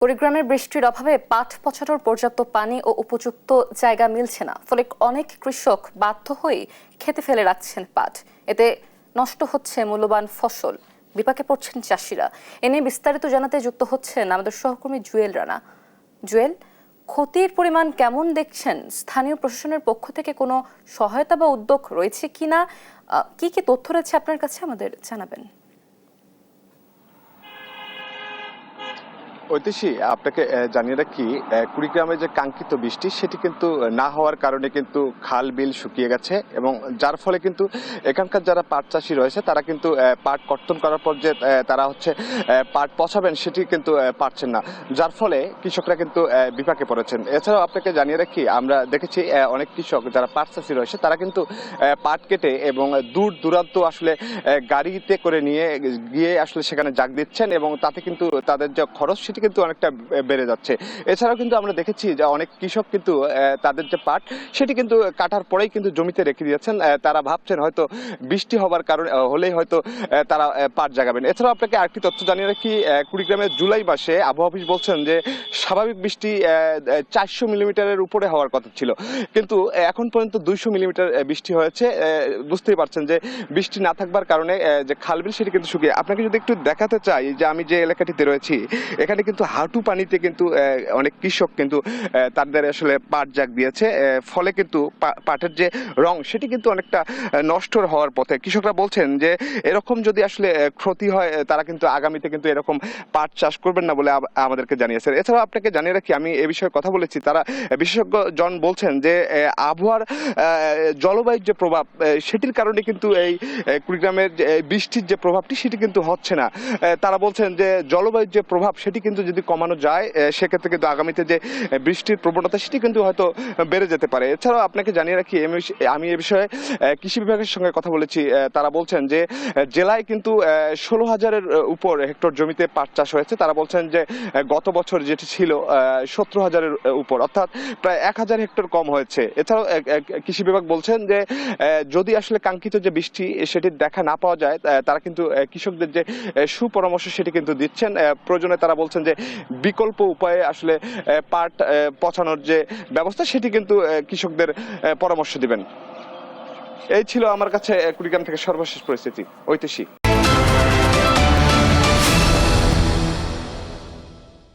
কুড়িগ্রামের বৃষ্টির অভাবে পাট পচানোর পর্যাপ্ত পানি ও উপযুক্ত জায়গা মিলছে না, ফলে অনেক কৃষক বাধ্য হয়ে খেতে ফেলে রাখছেন পাট। এতে নষ্ট হচ্ছে মূল্যবান ফসল, বিপাকে পড়ছেন চাষিরা। এ নিয়ে বিস্তারিত জানাতে যুক্ত হচ্ছেন আমাদের সহকর্মী জুয়েল রানা। জুয়েল, ক্ষতির পরিমাণ কেমন দেখছেন? স্থানীয় প্রশাসনের পক্ষ থেকে কোনো সহায়তা বা উদ্যোগ রয়েছে কিনা, কি কি তথ্য রয়েছে আপনার কাছে আমাদের জানাবেন। ঐতিহ্যি আপনাকে জানিয়ে রাখি, কুড়িগ্রামে যে কাঙ্ক্ষিত বৃষ্টি সেটি কিন্তু না হওয়ার কারণে কিন্তু খাল বিল শুকিয়ে গেছে এবং যার ফলে কিন্তু এখানকার যারা পাট চাষি রয়েছে তারা কিন্তু পাট কর্তন করার পর যে তারা হচ্ছে পাট পচাবেন সেটি কিন্তু পারছেন না, যার ফলে কৃষকরা কিন্তু বিপাকে পড়েছেন। এছাড়াও আপনাকে জানিয়ে রাখি, আমরা দেখেছি অনেক কৃষক যারা পাট চাষি রয়েছে তারা কিন্তু পাট কেটে এবং দূর দূরান্ত আসলে গাড়িতে করে নিয়ে গিয়ে আসলে সেখানে জাগ দিচ্ছেন এবং তাতে কিন্তু তাদের যে খরচ সেটি কিন্তু অনেকটা বেড়ে যাচ্ছে। এছাড়াও কিন্তু আমরা দেখেছি যে অনেক কৃষক কিন্তু তাদের যে পাট সেটি কিন্তু কাটার পরেই কিন্তু জমিতে রেখে দিয়েছেন। তারা ভাবছেন হয়তো বৃষ্টি হবার কারণে হলেই হয়তো তারা পাট জাগাবেন। এছাড়াও আপনাকে আরেকটি তথ্য জানিয়ে রাখি, কুড়িগ্রামের জুলাই মাসে আবহাওয়া অফিস বলছেন যে স্বাভাবিক বৃষ্টি 400 মিলিমিটারের উপরে হওয়ার কথা ছিল, কিন্তু এখন পর্যন্ত 200 মিলিমিটার বৃষ্টি হয়েছে। বুঝতেই পারছেন যে বৃষ্টি না থাকবার কারণে যে খালবিল সেটি কিন্তু শুকিয়ে। আপনাকে যদি একটু দেখাতে চাই যে আমি যে এলাকাটিতে রয়েছি এখানে কিন্তু হাঁটু পানিতে কিন্তু অনেক কৃষক কিন্তু তাদের আসলে পাট জাগ দিয়েছে, ফলে কিন্তু পাটের যে রং সেটি কিন্তু অনেকটা নষ্ট হওয়ার পথে। কৃষকরা বলছেন যে এরকম যদি আসলে ক্ষতি হয় তারা কিন্তু আগামীতে কিন্তু এরকম পাট চাষ করবেন না বলে আমাদেরকে জানিয়েছেন। এছাড়াও আপনাকে জানিয়ে রাখি, আমি এ বিষয়ে কথা বলেছি, তারা বিশেষজ্ঞ জন বলছেন যে আবহাওয়ার জলবায়ুর যে প্রভাব সেটির কারণে কিন্তু এই কুড়িগ্রামের বৃষ্টির যে প্রভাবটি সেটি কিন্তু হচ্ছে না। তারা বলছেন যে জলবায়ুর যে প্রভাব সেটি কিন্তু যদি কমানো যায় সেক্ষেত্রে কিন্তু আগামীতে যে বৃষ্টির প্রবণতা সেটি কিন্তু হয়তো বেড়ে যেতে পারে। এছাড়াও আপনাকে জানিয়ে রাখি, আমি এ বিষয়ে কৃষি বিভাগের সঙ্গে কথা বলেছি। তারা বলছেন যে জেলায় কিন্তু 16,000-এর উপর হেক্টর জমিতে পাট চাষ হয়েছে। তারা বলছেন যে গত বছর যেটি ছিল 17,000-এর উপর, অর্থাৎ প্রায় 1,000 হেক্টর কম হয়েছে। এছাড়াও কৃষি বিভাগ বলছেন যে যদি আসলে কাঙ্ক্ষিত যে বৃষ্টি সেটির দেখা না পাওয়া যায় তারা কিন্তু কৃষকদের যে সুপরামর্শ সেটি কিন্তু দিচ্ছেন। প্রয়োজনে তারা বলছেন যে বিকল্প উপায়ে আসলে পাট পচানোর যে ব্যবস্থা সেটি কিন্তু কৃষকদের পরামর্শ দিবেন। এই ছিল আমার কাছে কুড়িগ্রাম থেকে সর্বশেষ পরিস্থিতি। ঐতিহ্যি।